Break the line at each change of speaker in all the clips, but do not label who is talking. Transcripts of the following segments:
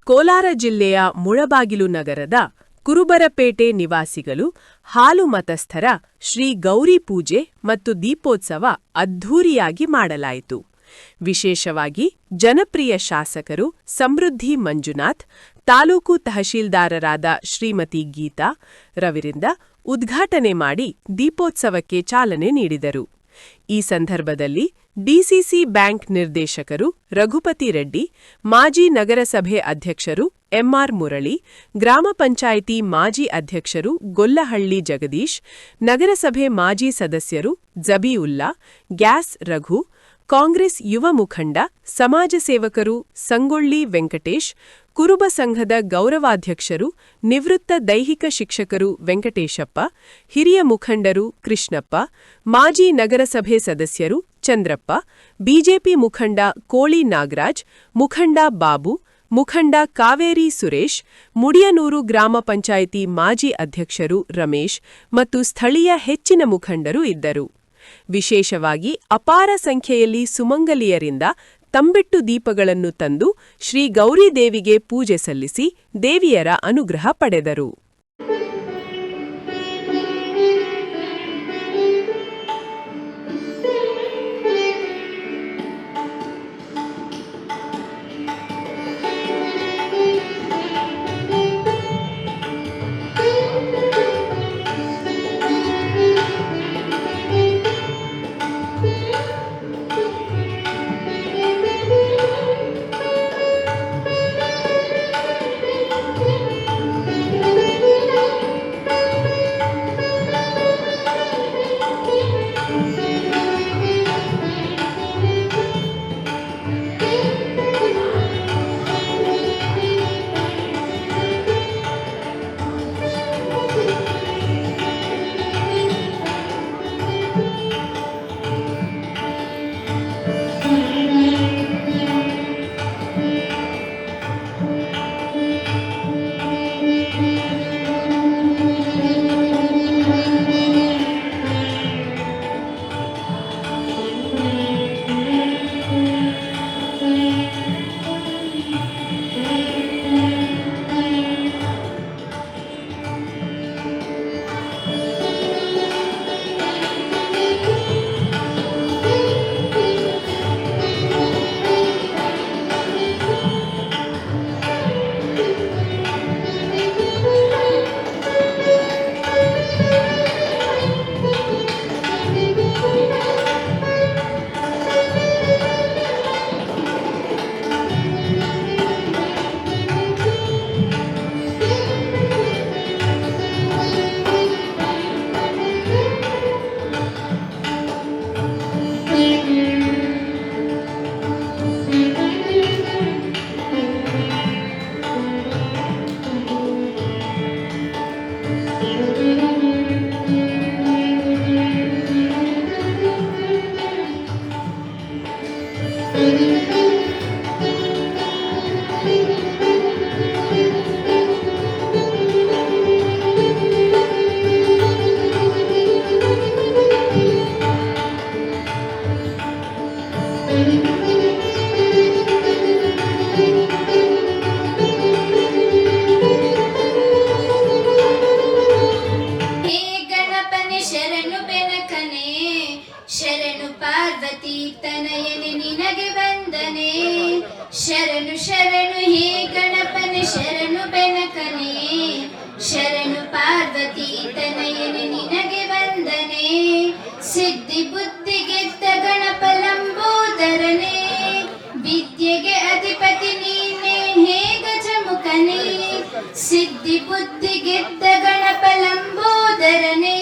ಕೋಲಾರ ಜಿಲ್ಲೆಯ ಮುಳಬಾಗಿಲು ನಗರದ ಕುರುಬರಪೇಟೆ ನಿವಾಸಿಗಳು ಹಾಲು ಮತಸ್ಥರ ಶ್ರೀ ಗೌರಿ ಪೂಜೆ ಮತ್ತು ದೀಪೋತ್ಸವ ಅದ್ಧೂರಿಯಾಗಿ ಮಾಡಲಾಯಿತು. ವಿಶೇಷವಾಗಿ ಜನಪ್ರಿಯ ಶಾಸಕರು ಸಮೃದ್ಧಿ ಮಂಜುನಾಥ್, ತಾಲೂಕು ತಹಶೀಲ್ದಾರರಾದ ಶ್ರೀಮತಿ ಗೀತಾ ರವರಿಂದ ಉದ್ಘಾಟನೆ ಮಾಡಿ ದೀಪೋತ್ಸವಕ್ಕೆ ಚಾಲನೆ ನೀಡಿದರು. ಈ ಸಂದರ್ಭದಲ್ಲಿ ಡಿಸಿಸಿ ಬ್ಯಾಂಕ್ ನಿರ್ದೇಶಕರು ರಘುಪತಿ ರೆಡ್ಡಿ, ಮಾಜಿ ನಗರಸಭೆ ಅಧ್ಯಕ್ಷರು ಎಂಆರ್ ಮುರಳಿ, ಗ್ರಾಮ ಪಂಚಾಯಿತಿ ಮಾಜಿ ಅಧ್ಯಕ್ಷರು ಗೊಲ್ಲಹಳ್ಳಿ ಜಗದೀಶ್, ನಗರಸಭೆ ಮಾಜಿ ಸದಸ್ಯರು ಜಬೀವುಲ್ಲಾ, ಗ್ಯಾಸ್ ರಘು, ಕಾಂಗ್ರೆಸ್ ಯುವ ಮುಖಂಡ, ಸಮಾಜ ಸೇವಕರು ಸಂಗೊಳ್ಳಿ ವೆಂಕಟೇಶ್, ಕುರುಬ ಸಂಘದ ಗೌರವಾಧ್ಯಕ್ಷರು, ನಿವೃತ್ತ ದೈಹಿಕ ಶಿಕ್ಷಕರು ವೆಂಕಟೇಶಪ್ಪ, ಹಿರಿಯ ಮುಖಂಡರು ಕೃಷ್ಣಪ್ಪ, ಮಾಜಿ ನಗರಸಭೆ ಸದಸ್ಯರು ಚಂದ್ರಪ್ಪ, ಬಿಜೆಪಿ ಮುಖಂಡ ಕೋಳಿ ನಾಗರಾಜ್, ಮುಖಂಡ ಬಾಬು, ಮುಖಂಡ ಕಾವೇರಿ ಸುರೇಶ್, ಮುಡಿಯನೂರು ಗ್ರಾಮ ಪಂಚಾಯಿತಿ ಮಾಜಿ ಅಧ್ಯಕ್ಷರು ರಮೇಶ್ ಮತ್ತು ಸ್ಥಳೀಯ ಹೆಚ್ಚಿನ ಮುಖಂಡರು ಇದ್ದರು. ವಿಶೇಷವಾಗಿ ಅಪಾರ ಸಂಖ್ಯೆಯಲ್ಲಿ ಸುಮಂಗಲಿಯರಿಂದ ತಂಬಿಟ್ಟು ದೀಪಗಳನ್ನು ತಂದು ಶ್ರೀ ಗೌರಿದೇವಿಗೆ ಪೂಜೆ ಸಲ್ಲಿಸಿ ದೇವಿಯರ ಅನುಗ್ರಹ ಪಡೆದರು.
ಶರಣು ಪಾರ್ವತಿ ತನಯನೆ ನಿನಗೆ ವಂದನೆ, ಶರಣು ಶರಣು ಹೇ ಗಣಪನೆ ಶರಣು ಬೆನಕನೆ, ಶರಣು ಪಾರ್ವತಿ ತನಯನೆ ನಿನಗೆ ವಂದನೆ, ಸಿದ್ಧಿ ಬುದ್ಧಿ ಗೆದ್ದ ಗಣಪ ಲಂಬೋದರನೆ, ವಿದ್ಯೆಗೆ ಅಧಿಪತಿ ನೀನೆ ಹೇ ಗಜಮುಖನೆ, ಸಿದ್ಧಿ ಬುದ್ಧಿ ಗೆದ್ದ ಗಣಪ ಲಂಬೋದರನೆ,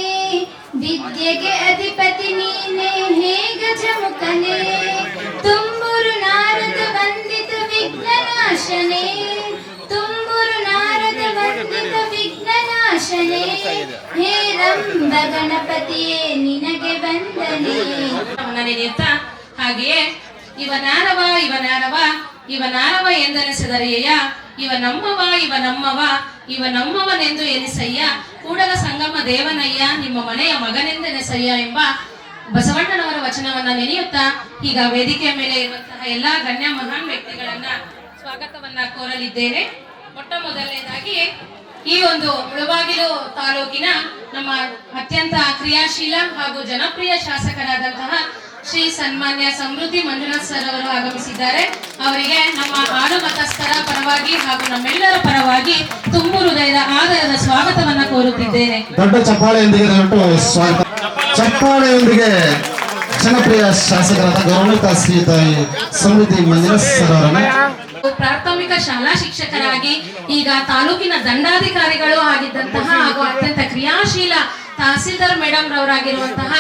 ವಿದ್ಯೆಗೆ ಅಧಿಪತಿ ನೀನೆ ಹೇ ಗಜಮುಖನೆ, ತುಂಬುರು ನಾರದ ವಂದಿತ ವಿಘ್ನನಾಶನೆ, ತುಂಬುರು ನಾರದ ವಂದಿತ ವಿಘ್ನನಾಶನೆ, ಹೇ ರಂಭ ಗಣಪತಿಯೇ ನಿನಗೆ ವಂದನೆ.
ಹಾಗೆಯೇ ಇವನಾರವ ಇವನಾರವ ಇವನಾರವ ಎಂದೆನಿಸಿದರೆಯ ಇವ ನಮ್ಮವ ಇವ ನಮ್ಮವ ಇವ ನಮ್ಮವನೆಂದು ಎನಿಸಯ್ಯ, ಕೂಡಲ ಸಂಗಮ ದೇವನಯ್ಯ ನಿಮ್ಮ ಮನೆಯ ಮಗನೆಂದೆನಿಸಯ್ಯ ಎಂಬ ಬಸವಣ್ಣನವರ ವಚನವನ್ನ ನೆನೆಯುತ್ತಾ ಈಗ ವೇದಿಕೆಯ ಮೇಲೆ ಇರುವಂತಹ ಎಲ್ಲಾ ಗಣ್ಯ ಮಹಾನ್ ವ್ಯಕ್ತಿಗಳನ್ನ ಸ್ವಾಗತವನ್ನ ಕೋರಲಿದ್ದೇನೆ. ಮೊಟ್ಟ ಮೊದಲನೇದಾಗಿ ಈ ಒಂದು ಮುಳಬಾಗಿಲು ತಾಲೂಕಿನ ನಮ್ಮ ಅತ್ಯಂತ ಕ್ರಿಯಾಶೀಲ ಹಾಗೂ ಜನಪ್ರಿಯ ಶಾಸಕರಾದಂತಹ ಶ್ರೀ ಸನ್ಮಾನ್ಯ ಸಮೃದ್ಧಿ ಮಂಜುನಾಥ್ ಸರ್ ಅವರು ಆಗಮಿಸಿದ್ದಾರೆ. ಅವರಿಗೆ ನಮ್ಮ ಆಡು ಮತಸ್ಥರ ಪರವಾಗಿ ಹಾಗೂ ನಮ್ಮೆಲ್ಲರ ಪರವಾಗಿ ತುಂಬು ಹೃದಯದ ಆದರದ ಸ್ವಾಗತವನ್ನ ಕೋರುತ್ತಿದ್ದೇನೆ.
ದೊಡ್ಡ ಚಪ್ಪಾಳೆಯೊಂದಿಗೆ ಸ್ವಾಗತ. ಚಪ್ಪಾಳೆಯೊಂದಿಗೆ ಜನಪ್ರಿಯ ಶಾಸಕರಾದ ಗೌರವಾನ್ವಿತ ಶ್ರೀಯುತ ಸಮೃದ್ಧಿ ಮಂಜುನಾಥ್ ಸರ್ ಅವರನ್ನು
ಪ್ರಾಥಮಿಕ ಶಾಲಾ ಶಿಕ್ಷಕರಾಗಿ ಈಗ ತಾಲೂಕಿನ ದಂಡಾಧಿಕಾರಿಗಳು ಆಗಿದ್ದಂತಹ ಹಾಗೂ ಅತ್ಯಂತ ಕ್ರಿಯಾಶೀಲ ತಹಸೀಲ್ದಾರ್ ಮೇಡಮ್ ರವರಾಗಿರುವಂತಹ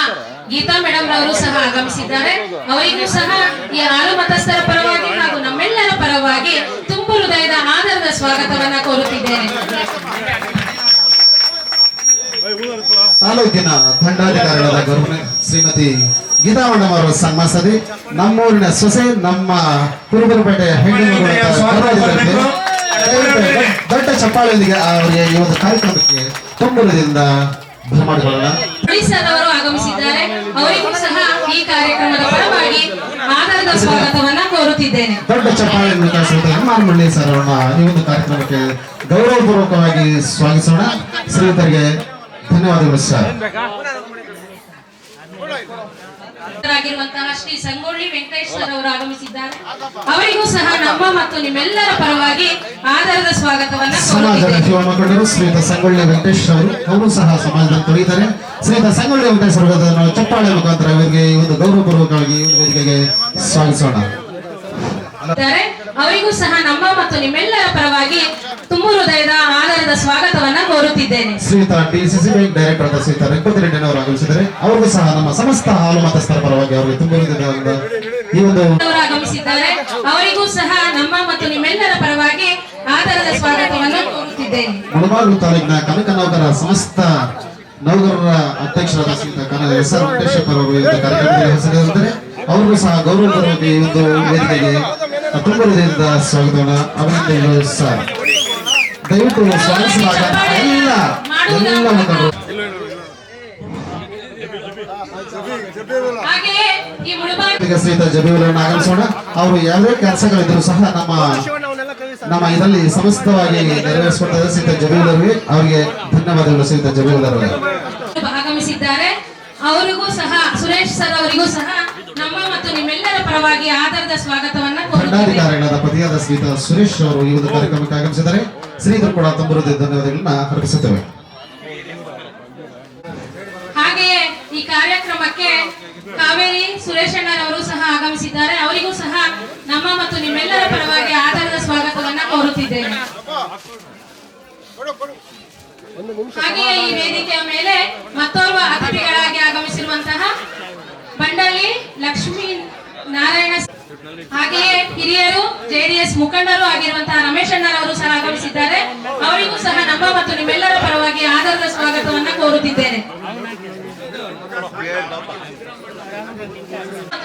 ಗೀತಾ ಮೇಡಮ್ ರವರು ಸಹ ಆಗಮಿಸಿದ್ದಾರೆ. ಅವರಿಗೂ ಸಹ ಈ ಆರು ಮತಸ್ಥರ ಪರವಾಗಿ ಹಾಗೂ ನಮ್ಮೆಲ್ಲರ ಪರವಾಗಿ ತುಂಬು ಹೃದಯದ ಆದರದ ಸ್ವಾಗತವನ್ನ ಕೋರುತ್ತಿದ್ದೇನೆ.
ತಾಲೂಕಿನ ದಂಡಾಧಿಕಾರಿಗಳಾದ ಗೌರವ ಶ್ರೀಮತಿ ಗೀತಾ ಮೇಡಮ್ ಅವರು ಸನ್ಮಾನಿಸದೆ ನಮ್ಮೂರಿನ ಸೊಸೆ ನಮ್ಮ ಕುರುಬರಪೇಟೆ ಹೆಣ್ಣು ದೊಡ್ಡ ಚಪ್ಪಾಳೆಯೊಂದಿಗೆ ಅವರಿಗೆ ಈ ಒಂದು ಕಾರ್ಯಕ್ರಮಕ್ಕೆ ತುಂಬದಿಂದ ಬರಮಾಡಿಕೊಳ್ಳೋಣ.
ಸರ್ ಅವರು ಆಗಮಿಸಿದ್ದಾರೆ. ಅವರಿಗೂ ಸಹ ಈ ಕಾರ್ಯಕ್ರಮದ ಪರವಾಗಿ ಆದರದ ಸ್ವಾಗತವನ್ನ ಕೋರುತ್ತಿದ್ದೇನೆ.
ದೊಡ್ಡ ಚಪ್ಪಾಳೆಯನ್ನು ಮಾನ್ಮಳ್ಳಿ ಸರ್ ಅವರನ್ನ ಈ ಒಂದು ಕಾರ್ಯಕ್ರಮಕ್ಕೆ ಗೌರವಪೂರ್ವಕವಾಗಿ ಸ್ವಾಗತಿಸೋಣ. ಶ್ರೀಯುತರಿಗೆ ಧನ್ಯವಾದಗಳು ಸರ್.
ಆಗಿರುವಂತಹ ಶ್ರೀ ಸಂಗೊಳ್ಳಿ ವೆಂಕಟೇಶ್ವರ ಅವರು ಆಗಮಿಸಿದ್ದಾರೆ. ಅವರಿಗೂ ಸಹ ನಮ್ಮ ಮತ್ತು ನಿಮ್ಮೆಲ್ಲರ ಪರವಾಗಿ ಆದರದ ಸ್ವಾಗತವನ್ನ
ಸಮಾಜದ ಜೀವನಗೊಂಡರು ಶ್ರೀಯುತ ಸಂಗೊಳ್ಳಿ ವೆಂಕಟೇಶ್ ಅವರು ಸಹ ಸಮಾಜದಲ್ಲಿ ತೊಡಗಿದ್ದಾರೆ. ಶ್ರೀಯುತ ಸಂಗೊಳ್ಳಿ ವೆಂಕಟೇಶ್ ಅವರು ಚಪ್ಪಾಳೆ ಮುಖಾಂತರ ಇವರಿಗೆ ಈ ಒಂದು ಗೌರವಪೂರ್ವಕವಾಗಿ ವೇದಿಕೆಗೆ ಸ್ವಾಗತಿಸೋಣ.
ಅವರಿಗೂ ಸಹ ನಮ್ಮ ಮತ್ತು ನಿಮ್ಮೆಲ್ಲರ ಪರವಾಗಿ ತುಂಬು ಹೃದಯದ ಆದರದ ಸ್ವಾಗತವನ್ನ ಕೋರುತ್ತಿದ್ದೇನೆ.
ಶ್ರೀಯುತ ಡಿಸಿಸಿ ಬ್ಯಾಂಕ್ ಡೈರೆಕ್ಟರ್ ಆದ ಶ್ರೀಯುತ ರೆಂಪತಿ ರೆಡ್ಡಿ ಅವರು ಆಗಮಿಸಿದ್ದಾರೆ. ಅವರಿಗೂ ಸಹ ನಮ್ಮ ಸಮಸ್ತ ಹಾಲು ಮತಸ್ಥರ ಪರವಾಗಿ ಅವರಿಗೆ ತುಂಬು ಹೃದಯದ ಈ ಒಂದು
ಆಗಮಿಸಿದ್ದಾರೆ. ಅವರಿಗೂ ಸಹ ನಮ್ಮ ಮತ್ತು ನಿಮ್ಮೆಲ್ಲರ ಪರವಾಗಿ ಆದರದ ಸ್ವಾಗತವನ್ನು ಕೋರುತ್ತಿದ್ದೇನೆ.
ಮುಳಬಾಗಿಲು ತಾಲೂಕಿನ ಕನಕ ನೌಕರ ಸಮಸ್ತ ನೌಕರರ ಅಧ್ಯಕ್ಷರಾದ ಶ್ರೀಯುತ ಎಸ್ ಆರ್ ವೆಂಕಟೇಶ್ವರ ಅವರು ಈ ಕಾರ್ಯಕ್ರಮದಲ್ಲಿ ಹೆಸರಿದ್ದಾರೆ. ಅವರಿಗೂ ಸಹ ಗೌರವಪೂರ್ವಕ ಈ ಒಂದು ವೇದಿಕೆಗೆ ತುಂಬು ಹೃದಯದಿಂದ ಸ್ವಾಗತವನ್ನು ಅಭಿನಂದನೆಗಳು ಸರ್. ದಯವಿಟ್ಟು ಸ್ವಾಗತಿಸಲಾದ ಎಲ್ಲ ಮುಖಂಡರು
ಹಾಗೆಯೇ ಈ ಮುಳಬಾಗಿಲು
ಶ್ರೀಯುತ ಜಬೀರನ್ನು ಆಗಮಿಸೋಣ. ಅವರು ಯಾವುದೇ ಕೆಲಸಗಳಿದ್ದರೂ ಸಹ ನಮ್ಮ ಇದರಲ್ಲಿ ಸಮಸ್ತವಾಗಿ ನೆರವೇರಿಸಿಕೊಡ್ತಾರೆ. ಶ್ರೀಯುತ ಜಬೀರರಿಗೆ ಅವರಿಗೆ ಧನ್ಯವಾದಗಳು. ಶ್ರೀಯುತ ಜಬೀರವರಿಗೆ
ಆಗಮಿಸಿದ್ದಾರೆ. ಅವರಿಗೂ ಸಹ ಸುರೇಶ್ ಸರ್ ಅವರಿಗೂ ಸಹ ನಮ್ಮ ಮತ್ತು ನಿಮ್ಮೆಲ್ಲರ ಪರವಾಗಿ ಆದರದ ಸ್ವಾಗತವನ್ನ
ದಂಡಾಧಿಕಾರಿಗಳಾದ ಪತಿಯಾದ ಶ್ರೀಯುತ ಸುರೇಶ್ ಅವರು ಈ ಒಂದು ಕಾರ್ಯಕ್ರಮಕ್ಕೆ ಆಗಮಿಸಿದ್ದಾರೆ. ಶ್ರೀಧರ್ ಕೂಡ ತುಂಬು ಧನ್ಯವಾದಗಳನ್ನ ಅರ್ಪಿಸುತ್ತೇವೆ.
ಹಾಗೆಯೇ ಈ ಕಾರ್ಯಕ್ರಮಕ್ಕೆ ಕಾವೇರಿ ಸುರೇಶ್ ಅಣ್ಣರವರು ಸಹ ಆಗಮಿಸಿದ್ದಾರೆ. ಅವರಿಗೂ ಸಹ ನಮ್ಮ ಮತ್ತು ನಿಮ್ಮೆಲ್ಲರ ಪರವಾಗಿ ಆದರದ ಸ್ವಾಗತವನ್ನ ಕೋರುತ್ತಿದ್ದೇನೆ. ಹಾಗೆಯೇ ಈ ವೇದಿಕೆಯ ಮೇಲೆ ಮತ್ತೋರ್ವ ಅತಿಥಿಗಳಾಗಿ ಆಗಮಿಸಿರುವಂತಹ ಬಂಡಳ್ಳಿ ಲಕ್ಷ್ಮೀ ನಾರಾಯಣ ಹಾಗೆಯೇ ಹಿರಿಯರು ಜೆಡಿಎಸ್ ಮುಖಂಡರು ಆಗಿರುವಂತಹ ರಮೇಶ್ ಅಣ್ಣರವರು ಸಹ ಆಗಮಿಸಿದ್ದಾರೆ. ಅವರಿಗೂ ಸಹ ನಮ್ಮ ಮತ್ತು ನಿಮ್ಮೆಲ್ಲರ ಪರವಾಗಿ ಆದರದ ಸ್ವಾಗತವನ್ನ ಕೋರುತ್ತಿದ್ದೇನೆ.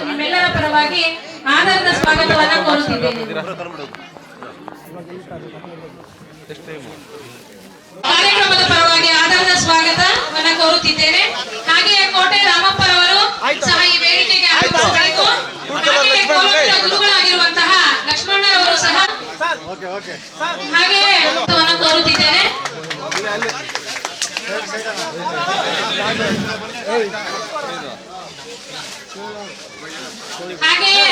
ನಿಮ್ಮೆಲ್ಲರ ಪರವಾಗಿ ಆದರದ ಸ್ವಾಗತವನ್ನ ಕೋರುತ್ತಿದ್ದೇನೆ. ಕಾರ್ಯಕ್ರಮದ ಪರವಾಗಿ ಆದರದ ಸ್ವಾಗತವನ್ನ ಕೋರುತ್ತಿದ್ದೇನೆ. ಹಾಗೆಯೇ ಕೋಟೆ ರಾಮಪ್ಪರವರು ಸಹ ಈ ವೇದಿಕೆಗೆ ಆಗಮಿಸಬೇಕು. ಹಾಗೆಯೇ ಕೋಲೂರಿನ ಗುರುಗಳಾಗಿರುವಂತಹ ಲಕ್ಷ್ಮಣ್ಣರವರು ಸಹ ಹಾಗೆಯೇ ಕೋರುತ್ತಿದ್ದೇನೆ. ಹಾಗೆಯೇ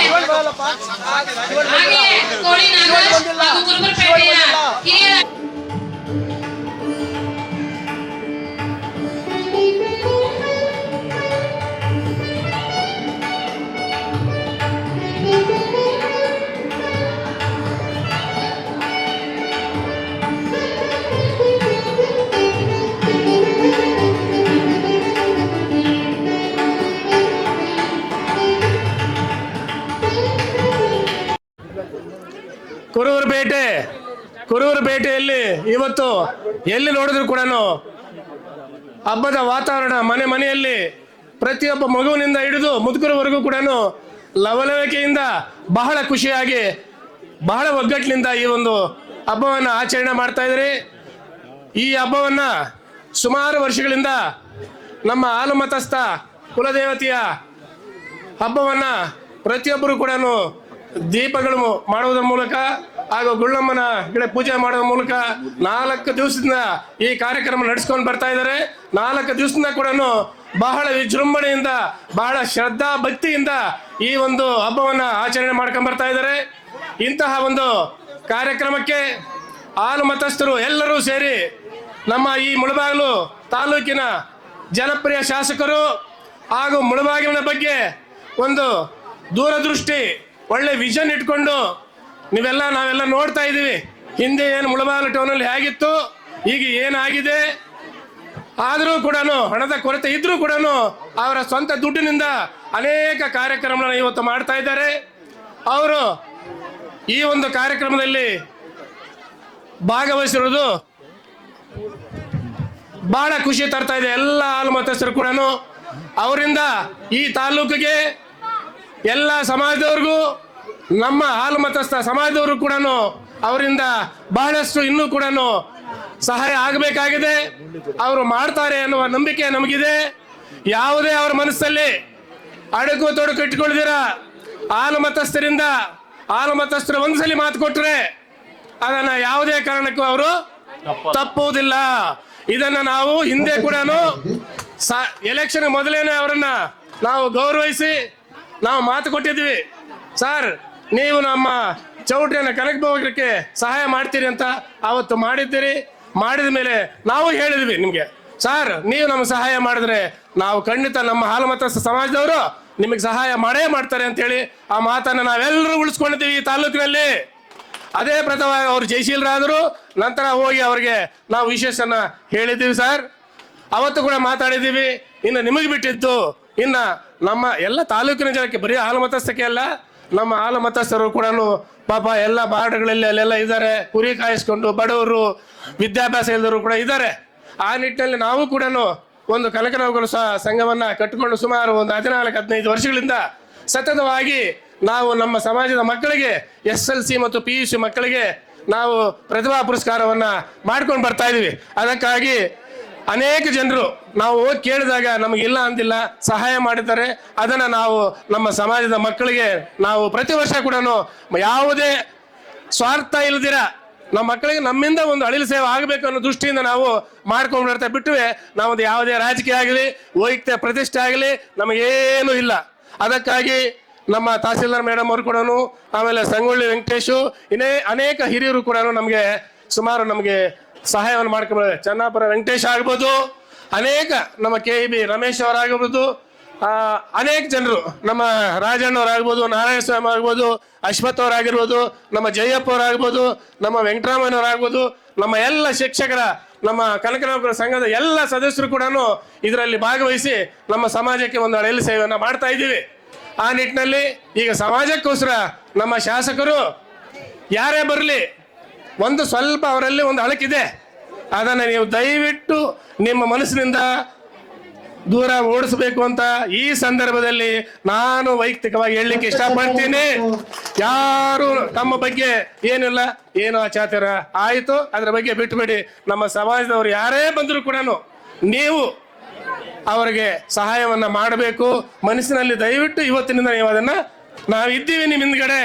ಕೋಳಿ ನಾಗರಾಜ್ ಹಾಗೂ ಕುರುಬರಪೇಟೆಯ ಹಿರಿಯರ
ಕುರುಬರಪೇಟೆಯಲ್ಲಿ ಇವತ್ತು ಎಲ್ಲಿ ನೋಡಿದ್ರು ಕೂಡ ಹಬ್ಬದ ವಾತಾವರಣ. ಮನೆ ಮನೆಯಲ್ಲಿ ಪ್ರತಿಯೊಬ್ಬ ಮಗುವಿನಿಂದ ಹಿಡಿದು ಮುದುಕರವರೆಗೂ ಕೂಡ ಲವಲವಿಕೆಯಿಂದ ಬಹಳ ಖುಷಿಯಾಗಿ ಬಹಳ ಒಗ್ಗಟ್ಟಿನಿಂದ ಈ ಒಂದು ಹಬ್ಬವನ್ನು ಆಚರಣೆ ಮಾಡ್ತಾ ಇದ್ದಾರೆ. ಈ ಹಬ್ಬವನ್ನು ಸುಮಾರು ವರ್ಷಗಳಿಂದ ನಮ್ಮ ಹಾಲು ಮತಸ್ಥ ಕುಲದೇವತೆಯ ಹಬ್ಬವನ್ನು ಪ್ರತಿಯೊಬ್ಬರು ಕೂಡ ದೀಪಗಳು ಮಾಡುವುದರ ಮೂಲಕ ಹಾಗೂ ಗುಳ್ಳಮ್ಮನ ಗಿಡ ಪೂಜೆ ಮಾಡೋದ್ರ ಮೂಲಕ 4 ದಿವಸದಿಂದ ಈ ಕಾರ್ಯಕ್ರಮ ನಡೆಸ್ಕೊಂಡು ಬರ್ತಾ ಇದ್ದಾರೆ. 4 ದಿವಸದಿಂದ ಕೂಡ ಬಹಳ ವಿಜೃಂಭಣೆಯಿಂದ ಬಹಳ ಶ್ರದ್ಧಾ ಭಕ್ತಿಯಿಂದ ಈ ಒಂದು ಹಬ್ಬವನ್ನ ಆಚರಣೆ ಮಾಡ್ಕೊಂಡು ಬರ್ತಾ ಇದ್ದಾರೆ. ಇಂತಹ ಒಂದು ಕಾರ್ಯಕ್ರಮಕ್ಕೆ ಹಾಲು ಮತಸ್ಥರು ಎಲ್ಲರೂ ಸೇರಿ ನಮ್ಮ ಈ ಮುಳಬಾಗಿಲು ತಾಲೂಕಿನ ಜನಪ್ರಿಯ ಶಾಸಕರು ಹಾಗೂ ಮುಳಬಾಗಿಲಿನ ಬಗ್ಗೆ ಒಂದು ದೂರದೃಷ್ಟಿ ಒಳ್ಳೆ ವಿಷನ್ ಇಟ್ಕೊಂಡು ನಾವೆಲ್ಲ ನೋಡ್ತಾ ಇದ್ದೀವಿ. ಹಿಂದೆ ಏನು ಮುಳಬಾಗಿಲು ಟೌನಲ್ಲಿ ಹೇಗಿತ್ತು, ಈಗ ಏನಾಗಿದೆ. ಆದರೂ ಕೂಡ ಹಣದ ಕೊರತೆ ಇದ್ರೂ ಕೂಡ ಅವರ ಸ್ವಂತ ದುಡ್ಡಿನಿಂದ ಅನೇಕ ಕಾರ್ಯಕ್ರಮಗಳನ್ನು ಇವತ್ತು ಮಾಡ್ತಾ ಇದ್ದಾರೆ. ಅವರು ಈ ಒಂದು ಕಾರ್ಯಕ್ರಮದಲ್ಲಿ ಭಾಗವಹಿಸಿರುವುದು ಬಹಳ ಖುಷಿ ತರ್ತಾ ಇದೆ. ಎಲ್ಲ ಹಾಲು ಮತಸ್ಥರು ಕೂಡ ಅವರಿಂದ ಈ ತಾಲೂಕಿಗೆ ಎಲ್ಲ ಸಮಾಜದವ್ರಿಗೂ, ನಮ್ಮ ಹಾಲು ಮತಸ್ಥ ಸಮಾಜದವರು ಕೂಡ ಅವರಿಂದ ಬಹಳಷ್ಟು ಇನ್ನೂ ಕೂಡ ಸಹಾಯ ಆಗಬೇಕಾಗಿದೆ. ಅವರು ಮಾಡ್ತಾರೆ ಅನ್ನುವ ನಂಬಿಕೆ ನಮಗಿದೆ. ಯಾವುದೇ ಅವರ ಮನಸ್ಸಲ್ಲಿ ಅಡಕು ತೊಡಕು ಇಟ್ಕೊಳ್ದಿರ ಹಾಲು ಮತಸ್ಥರಿಂದ, ಹಾಲು ಮತಸ್ಥರು ಒಂದ್ಸಲಿ ಮಾತು ಕೊಟ್ರೆ ಅದನ್ನ ಯಾವುದೇ ಕಾರಣಕ್ಕೂ ಅವರು ತಪ್ಪುವುದಿಲ್ಲ. ಇದನ್ನ ನಾವು ಹಿಂದೆ ಕೂಡ ಎಲೆಕ್ಷನ್ ಮೊದಲೇನೆ ಅವರನ್ನ ನಾವು ಗೌರವಿಸಿ ನಾವು ಮಾತು ಕೊಟ್ಟಿದ್ವಿ. ಸರ್, ನೀವು ನಮ್ಮ ಚೌಟ್ರಿಯನ್ನು ಕನಕಬೋಗಕ್ಕೆ ಸಹಾಯ ಮಾಡ್ತೀರಿ ಅಂತ ಅವತ್ತು ಮಾಡಿದ್ದೀರಿ. ಮಾಡಿದ ಮೇಲೆ ನಾವು ಹೇಳಿದ್ವಿ ನಿಮಗೆ, ಸರ್ ನೀವು ನಮ್ಗೆ ಸಹಾಯ ಮಾಡಿದ್ರೆ ನಾವು ಖಂಡಿತ ನಮ್ಮ ಹಾಲು ಮತಸ್ಥ ಸಮಾಜದವರು ನಿಮಗೆ ಸಹಾಯ ಮಾಡೇ ಮಾಡ್ತಾರೆ ಅಂತೇಳಿ ಆ ಮಾತನ್ನು ನಾವೆಲ್ಲರೂ ಉಳಿಸ್ಕೊಂಡಿದ್ದೀವಿ ಈ ತಾಲೂಕಿನಲ್ಲಿ. ಅದೇ ಪ್ರಥಮವಾಗಿ ಅವರು ಜಯಶೀಲರಾದರು. ನಂತರ ಹೋಗಿ ಅವರಿಗೆ ನಾವು ವಿಶೇಷನ ಹೇಳಿದ್ದೀವಿ ಸರ್, ಅವತ್ತು ಕೂಡ ಮಾತಾಡಿದ್ದೀವಿ. ಇನ್ನು ನಿಮಗೆ ಬಿಟ್ಟಿದ್ದು, ಇನ್ನು ನಮ್ಮ ಎಲ್ಲ ತಾಲೂಕಿನ ಜನಕ್ಕೆ, ಬರೀ ಹಾಲು ಮತಸ್ಥಕ್ಕೆ ಅಲ್ಲ, ನಮ್ಮ ಹಾಲು ಮತಸ್ಥರು ಕೂಡ ಪಾಪ ಎಲ್ಲ ಬಾರ್ಡ್ಗಳಲ್ಲಿ ಅಲ್ಲೆಲ್ಲ ಇದ್ದಾರೆ. ಕುರಿ ಕಾಯಿಸ್ಕೊಂಡು ಬಡವರು, ವಿದ್ಯಾಭ್ಯಾಸ ಇಲ್ಲದವರು ಕೂಡ ಇದ್ದಾರೆ. ಆ ನಿಟ್ಟಿನಲ್ಲಿ ನಾವು ಕೂಡ ಒಂದು ಕನಕನೌಕರ ಸಂಘವನ್ನ ಕಟ್ಟಿಕೊಂಡು ಸುಮಾರು ಒಂದು 14-15 ವರ್ಷಗಳಿಂದ ಸತತವಾಗಿ ನಾವು ನಮ್ಮ ಸಮಾಜದ ಮಕ್ಕಳಿಗೆ SLC ಮತ್ತು PUC ಮಕ್ಕಳಿಗೆ ನಾವು ಪ್ರತಿಭಾ ಪುರಸ್ಕಾರವನ್ನ ಮಾಡ್ಕೊಂಡು ಬರ್ತಾ ಇದೀವಿ. ಅದಕ್ಕಾಗಿ ಅನೇಕ ಜನರು ನಾವು ಹೋಗಿ ಕೇಳಿದಾಗ ನಮಗಿಲ್ಲ ಅಂದಿಲ್ಲ, ಸಹಾಯ ಮಾಡಿದ್ದಾರೆ. ಅದನ್ನ ನಾವು ನಮ್ಮ ಸಮಾಜದ ಮಕ್ಕಳಿಗೆ ನಾವು ಪ್ರತಿ ವರ್ಷ ಕೂಡ ಯಾವುದೇ ಸ್ವಾರ್ಥ ಇಲ್ಲದಿರ ನಮ್ಮ ಮಕ್ಕಳಿಗೆ ನಮ್ಮಿಂದ ಒಂದು ಅಳಿಲು ಸೇವೆ ಆಗಬೇಕು ಅನ್ನೋ ದೃಷ್ಟಿಯಿಂದ ನಾವು ಮಾಡ್ಕೊಂಡು ಬರ್ತಾ ಬಿಟ್ಟುವೆ. ನಾವೊಂದು ಯಾವುದೇ ರಾಜಕೀಯ ಆಗಲಿ, ವೈಯಕ್ತಿಕ ಪ್ರತಿಷ್ಠೆ ಆಗಲಿ ನಮಗೇನು ಇಲ್ಲ. ಅದಕ್ಕಾಗಿ ನಮ್ಮ ತಹಸೀಲ್ದಾರ್ ಮೇಡಮ್ ಅವರು ಕೂಡ, ಆಮೇಲೆ ಸಂಗೊಳ್ಳಿ ವೆಂಕಟೇಶು, ಇನ್ನೇ ಅನೇಕ ಹಿರಿಯರು ಕೂಡ ನಮಗೆ ಸುಮಾರು ನಮಗೆ ಸಹಾಯವನ್ನು ಮಾಡ್ಕೊಂಡು, ಚನ್ನಾಪುರ ವೆಂಕಟೇಶ್ ಆಗ್ಬೋದು, ಅನೇಕ ನಮ್ಮ KEB ರಮೇಶ್ ಅವರಾಗಿರ್ಬೋದು, ಅನೇಕ ಜನರು, ನಮ್ಮ ರಾಜಣ್ಣವರಾಗ್ಬೋದು, ನಾರಾಯಣ ಸ್ವಾಮಿ ಆಗ್ಬೋದು, ಅಶ್ವಥ್ ಅವರಾಗಿರ್ಬೋದು, ನಮ್ಮ ಜಯಪ್ಪ ಅವರಾಗ್ಬೋದು, ನಮ್ಮ ವೆಂಕಟರಾಮಯ್ಯನವರಾಗ್ಬೋದು, ನಮ್ಮ ಎಲ್ಲ ಶಿಕ್ಷಕರ, ನಮ್ಮ ಕನಕನೌಕರ ಸಂಘದ ಎಲ್ಲ ಸದಸ್ಯರು ಕೂಡ ಇದರಲ್ಲಿ ಭಾಗವಹಿಸಿ ನಮ್ಮ ಸಮಾಜಕ್ಕೆ ಒಂದು ಅಳಿಲು ಸೇವೆಯನ್ನು ಮಾಡ್ತಾ ಇದ್ದೀವಿ. ಆ ನಿಟ್ಟಿನಲ್ಲಿ ಈಗ ಸಮಾಜಕ್ಕೋಸ್ಕರ ನಮ್ಮ ಶಾಸಕರು ಯಾರೇ ಬರಲಿ, ಒಂದು ಸ್ವಲ್ಪ ಅವರಲ್ಲಿ ಒಂದು ಅಳಕಿದೆ, ಅದನ್ನು ನೀವು ದಯವಿಟ್ಟು ನಿಮ್ಮ ಮನಸ್ಸಿನಿಂದ ದೂರ ಓಡಿಸಬೇಕು ಅಂತ ಈ ಸಂದರ್ಭದಲ್ಲಿ ನಾನು ವೈಯಕ್ತಿಕವಾಗಿ ಹೇಳಲಿಕ್ಕೆ ಇಷ್ಟಪಡ್ತೀನಿ. ಯಾರು ನಮ್ಮ ಬಗ್ಗೆ ಏನಿಲ್ಲ, ಏನೋ ಅಚಾತುರ ಆಯಿತು, ಅದರ ಬಗ್ಗೆ ಬಿಟ್ಟುಬಿಡಿ. ನಮ್ಮ ಸಮಾಜದವರು ಯಾರೇ ಬಂದರೂ ಕೂಡ ನೀವು ಅವರಿಗೆ ಸಹಾಯವನ್ನ ಮಾಡಬೇಕು. ಮನಸ್ಸಿನಲ್ಲಿ ದಯವಿಟ್ಟು ಇವತ್ತಿನಿಂದ ನೀವು ಅದನ್ನ ನಾವಿದ್ದೀವಿ ನಿಮ್ಮ ಹಿಂದ್ಗಡೆ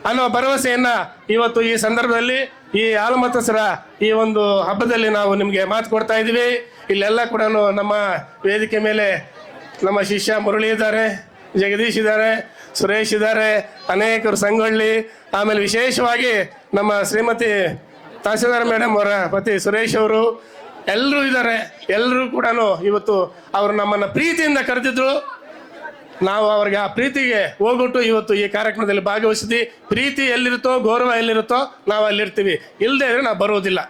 ಅನ್ನೋ ಭರವಸೆಯನ್ನ ಇವತ್ತು ಈ ಸಂದರ್ಭದಲ್ಲಿ ಈ ಹಾಲು ಮತಸ್ಥರ ಈ ಒಂದು ಹಬ್ಬದಲ್ಲಿ ನಾವು ನಿಮಗೆ ಮಾತು ಕೊಡ್ತಾ ಇದ್ದೀವಿ. ಇಲ್ಲೆಲ್ಲ ಕೂಡ ನಮ್ಮ ವೇದಿಕೆ ಮೇಲೆ ನಮ್ಮ ಶಿಷ್ಯ ಮುರಳಿ ಇದ್ದಾರೆ, ಜಗದೀಶ್ ಇದ್ದಾರೆ, ಸುರೇಶ್ ಇದ್ದಾರೆ, ಅನೇಕರು ಸಂಗೊಳ್ಳಿ, ಆಮೇಲೆ ವಿಶೇಷವಾಗಿ ನಮ್ಮ ಶ್ರೀಮತಿ ತಹಸೀಲ್ದಾರ್ ಮೇಡಮ್ ಅವರ ಪತಿ ಸುರೇಶ್ ಅವರು ಎಲ್ಲರೂ ಇದ್ದಾರೆ. ಎಲ್ಲರೂ ಕೂಡ ಇವತ್ತು ಅವರು ನಮ್ಮನ್ನು ಪ್ರೀತಿಯಿಂದ ಕರೆದಿದ್ರು. ನಾವು ಅವ್ರಿಗೆ ಆ ಪ್ರೀತಿಗೆ ಹೋಗ್ಬಿಟ್ಟು ಇವತ್ತು ಈ ಕಾರ್ಯಕ್ರಮದಲ್ಲಿ ಭಾಗವಹಿಸಿದ್ವಿ. ಪ್ರೀತಿ ಎಲ್ಲಿರುತ್ತೋ, ಗೌರವ ಎಲ್ಲಿರುತ್ತೋ ನಾವು ಅಲ್ಲಿರ್ತೀವಿ. ಇಲ್ಲದೆ ಇದ್ರೆ ನಾವು ಬರೋದಿಲ್ಲ.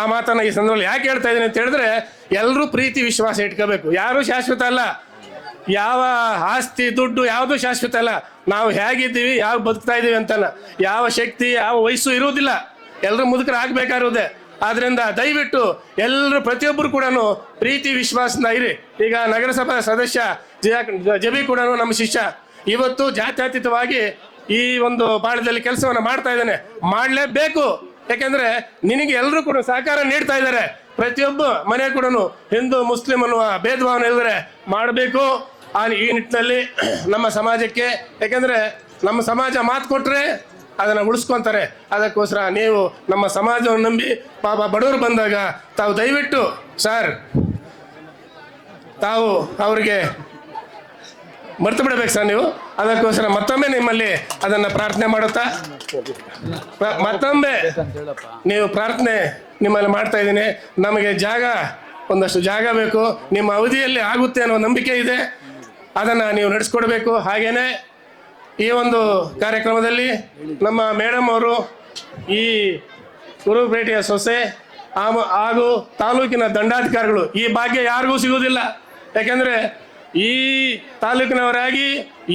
ಆ ಮಾತನ್ನು ಈ ಸಂದರ್ಭದಲ್ಲಿ ಯಾಕೆ ಹೇಳ್ತಾ ಇದ್ದೀನಿ ಅಂತ ಹೇಳಿದ್ರೆ, ಎಲ್ಲರೂ ಪ್ರೀತಿ ವಿಶ್ವಾಸ ಇಟ್ಕೋಬೇಕು. ಯಾರೂ ಶಾಶ್ವತ ಅಲ್ಲ, ಯಾವ ಆಸ್ತಿ ದುಡ್ಡು ಯಾವುದು ಶಾಶ್ವತ ಅಲ್ಲ. ನಾವು ಹೇಗಿದ್ದೀವಿ, ಯಾವ ಬದುಕ್ತಾ ಇದ್ದೀವಿ ಅಂತಲ್ಲ, ಯಾವ ಶಕ್ತಿ ಯಾವ ವಯಸ್ಸು ಇರುವುದಿಲ್ಲ. ಎಲ್ಲರೂ ಮುದುಕರು ಆಗ್ಬೇಕಾಗಿರೋದೆ. ಆದ್ರಿಂದ ದಯವಿಟ್ಟು ಎಲ್ಲರೂ ಪ್ರತಿಯೊಬ್ಬರು ಕೂಡ ಪ್ರೀತಿ ವಿಶ್ವಾಸದಿಂದ ಇರಿ. ಈಗ ನಗರಸಭಾ ಸದಸ್ಯ ಜಬಿ ಕೂಡ ನಮ್ಮ ಶಿಷ್ಯ ಇವತ್ತು ಜಾತ್ಯತೀತವಾಗಿ ಈ ಒಂದು ಪಾಳ್ಯದಲ್ಲಿ ಕೆಲಸವನ್ನು ಮಾಡ್ತಾ ಇದ್ದಾನೆ. ಮಾಡಲೇಬೇಕು. ಯಾಕೆಂದ್ರೆ ನಿನಗೆ ಎಲ್ಲರೂ ಕೂಡ ಸಹಕಾರ ನೀಡ್ತಾ ಇದ್ದಾರೆ. ಪ್ರತಿಯೊಬ್ಬ ಮನೆ ಕೂಡ ಹಿಂದೂ ಮುಸ್ಲಿಂ ಅನ್ನುವ ಭೇದ ಭಾವನೆ ಇಲ್ಲದ್ರೆ ಮಾಡಬೇಕು. ಈ ನಿಟ್ಟಿನಲ್ಲಿ ನಮ್ಮ ಸಮಾಜಕ್ಕೆ, ಯಾಕೆಂದ್ರೆ ನಮ್ಮ ಸಮಾಜ ಮಾತು ಕೊಟ್ಟರೆ ಅದನ್ನು ಉಳಿಸ್ಕೊತಾರೆ. ಅದಕ್ಕೋಸ್ಕರ ನೀವು ನಮ್ಮ ಸಮಾಜವನ್ನು ನಂಬಿ ಪಾಪ ಬಡವರು ಬಂದಾಗ ತಾವು ದಯವಿಟ್ಟು ಸರ್ ತಾವು ಅವರಿಗೆ ಮರ್ತು ಬಿಡಬೇಕು ಸರ್ ನೀವು. ಅದಕ್ಕೋಸ್ಕರ ಮತ್ತೊಮ್ಮೆ ನಿಮ್ಮಲ್ಲಿ ಅದನ್ನು ಪ್ರಾರ್ಥನೆ ಮಾಡುತ್ತಾ ಮತ್ತೊಮ್ಮೆ ನೀವು ಪ್ರಾರ್ಥನೆ ನಿಮ್ಮಲ್ಲಿ ಮಾಡ್ತಾ ಇದ್ದೀನಿ. ನಮಗೆ ಒಂದಷ್ಟು ಜಾಗ ಬೇಕು, ನಿಮ್ಮ ಅವಧಿಯಲ್ಲಿ ಆಗುತ್ತೆ ಅನ್ನೋ ನಂಬಿಕೆ ಇದೆ, ಅದನ್ನು ನೀವು ನಡೆಸ್ಕೊಡ್ಬೇಕು. ಹಾಗೇನೆ ಈ ಒಂದು ಕಾರ್ಯಕ್ರಮದಲ್ಲಿ ನಮ್ಮ ಮೇಡಮ್ ಅವರು ಈ ಕುರುಬಪೇಟೆಯ ಸೊಸೆ ಹಾಗೂ ತಾಲೂಕಿನ ದಂಡಾಧಿಕಾರಿಗಳು, ಈ ಭಾಗ್ಯ ಯಾರಿಗೂ ಸಿಗೋದಿಲ್ಲ. ಯಾಕೆಂದರೆ ಈ ತಾಲೂಕಿನವರಾಗಿ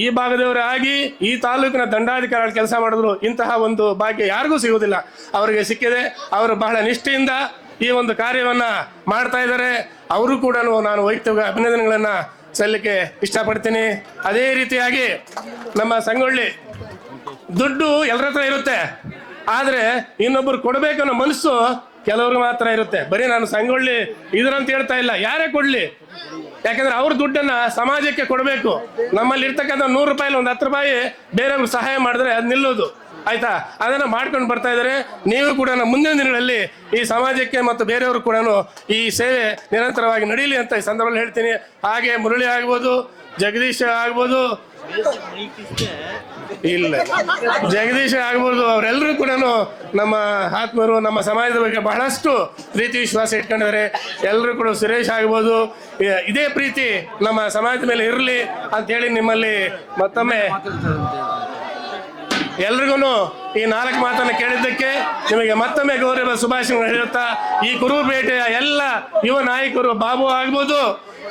ಈ ಭಾಗದವರಾಗಿ ಈ ತಾಲೂಕಿನ ದಂಡಾಧಿಕಾರಿಗಳು ಕೆಲಸ ಮಾಡಿದ್ರು ಇಂತಹ ಒಂದು ಭಾಗ್ಯ ಯಾರಿಗೂ ಸಿಗೋದಿಲ್ಲ. ಅವರಿಗೆ ಸಿಕ್ಕಿದೆ. ಅವರು ಬಹಳ ನಿಷ್ಠೆಯಿಂದ ಈ ಒಂದು ಕಾರ್ಯವನ್ನು ಮಾಡ್ತಾ ಇದ್ದಾರೆ. ಅವರು ಕೂಡ ನಾನು ವೈಯಕ್ತಿಕ ಅಭಿನಂದನೆಗಳನ್ನು ಸಲ್ಲಿಕೆ ಇಷ್ಟಪಡ್ತೀನಿ. ಅದೇ ರೀತಿಯಾಗಿ ನಮ್ಮ ಸಂಗೊಳ್ಳಿ ದುಡ್ಡು ಎಲ್ಲರ ಹತ್ರ ಇರುತ್ತೆ, ಆದರೆ ಇನ್ನೊಬ್ಬರು ಕೊಡಬೇಕನ್ನೋ ಮನಸ್ಸು ಕೆಲವ್ರಿಗೆ ಮಾತ್ರ ಇರುತ್ತೆ. ಬರೀ ನಾನು ಸಂಗೊಳ್ಳಿ ಇದರಂತ ಹೇಳ್ತಾ ಇಲ್ಲ, ಯಾರೇ ಕೊಡಲಿ, ಯಾಕಂದ್ರೆ ಅವ್ರ ದುಡ್ಡನ್ನು ಸಮಾಜಕ್ಕೆ ಕೊಡಬೇಕು. ನಮ್ಮಲ್ಲಿ ಇರ್ತಕ್ಕಂಥ 100 ರೂಪಾಯಿ ಒಂದು 10 ರೂಪಾಯಿ ಬೇರೆಯವ್ರಿಗೆ ಸಹಾಯ ಮಾಡಿದ್ರೆ ಅದು ನಿಲ್ಲೋದು, ಆಯ್ತಾ? ಅದನ್ನು ಮಾಡ್ಕೊಂಡು ಬರ್ತಾ ಇದ್ದಾರೆ. ನೀವು ಕೂಡ ಮುಂದಿನ ದಿನಗಳಲ್ಲಿ ಈ ಸಮಾಜಕ್ಕೆ ಮತ್ತು ಬೇರೆಯವರು ಕೂಡ ಈ ಸೇವೆ ನಿರಂತರವಾಗಿ ನಡೀಲಿ ಅಂತ ಈ ಸಂದರ್ಭದಲ್ಲಿ ಹೇಳ್ತೀನಿ. ಹಾಗೆ ಮುರಳಿ ಆಗ್ಬೋದು, ಜಗದೀಶ್ ಆಗ್ಬೋದು, ಇಲ್ಲ ಜಗದೀಶ್ ಆಗ್ಬೋದು, ಅವರೆಲ್ಲರೂ ಕೂಡ ನಮ್ಮ ಆತ್ಮರು ನಮ್ಮ ಸಮಾಜದ ಬಗ್ಗೆ ಬಹಳಷ್ಟು ಪ್ರೀತಿ ವಿಶ್ವಾಸ ಇಟ್ಕೊಂಡಿದ್ದಾರೆ. ಎಲ್ಲರೂ ಕೂಡ ಸುರೇಶ್ ಆಗ್ಬೋದು, ಇದೇ ಪ್ರೀತಿ ನಮ್ಮ ಸಮಾಜದ ಮೇಲೆ ಇರಲಿ ಅಂತೇಳಿ ನಿಮ್ಮಲ್ಲಿ ಮತ್ತೊಮ್ಮೆ ಎಲ್ರಿಗೂ ಈ 4 ಮಾತನ್ನು ಕೇಳಿದ್ದಕ್ಕೆ ನಿಮಗೆ ಮತ್ತೊಮ್ಮೆ ಗೌರವ ಶುಭಾಶಯಗಳನ್ನು ಹೇಳುತ್ತಾ, ಈ ಕುರುಬಪೇಟೆಯ ಎಲ್ಲ ಯುವ ನಾಯಕರು, ಬಾಬು ಆಗ್ಬೋದು,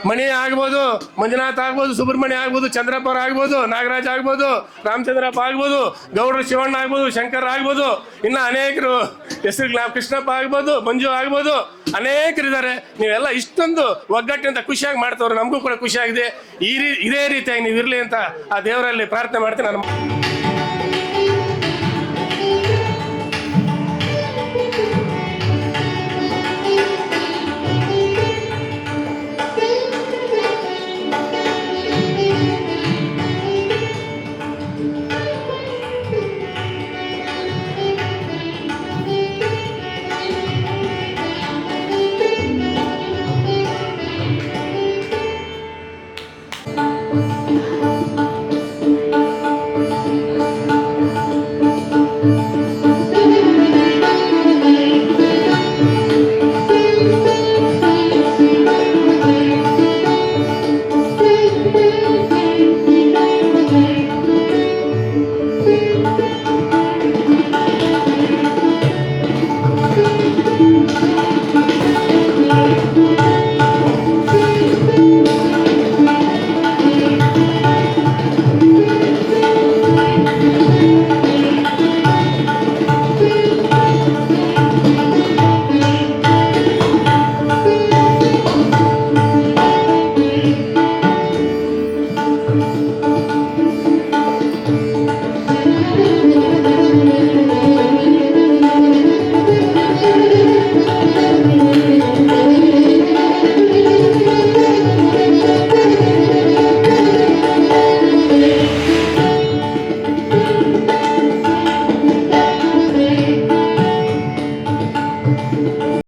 ಮಣಿ ಆಗ್ಬೋದು, ಮಂಜುನಾಥ್ ಆಗ್ಬೋದು, ಸುಬ್ರಹ್ಮಣ್ಯ ಆಗ್ಬೋದು, ಚಂದ್ರಪ್ಪ ಆಗ್ಬೋದು, ನಾಗರಾಜ್ ಆಗ್ಬೋದು, ರಾಮಚಂದ್ರಪ್ಪ ಆಗ್ಬೋದು, ಗೌಡ್ರ ಶಿವಣ್ಣ ಆಗ್ಬೋದು, ಶಂಕರ್ ಆಗ್ಬೋದು, ಇನ್ನು ಅನೇಕರು ಹೆಸರು ಕೃಷ್ಣಪ್ಪ ಆಗ್ಬೋದು, ಮಂಜು ಆಗ್ಬೋದು, ಅನೇಕರಿದ್ದಾರೆ. ನೀವೆಲ್ಲ ಇಷ್ಟೊಂದು ಒಗ್ಗಟ್ಟಿನಿಂದ ಖುಷಿಯಾಗಿ ಮಾಡ್ತವ್ರು, ನಮಗೂ ಕೂಡ ಖುಷಿಯಾಗಿದೆ. ಇದೇ ರೀತಿಯಾಗಿ ನೀವು ಇರಲಿ ಅಂತ ಆ ದೇವರಲ್ಲಿ ಪ್ರಾರ್ಥನೆ ಮಾಡ್ತೀನಿ. ನಾನು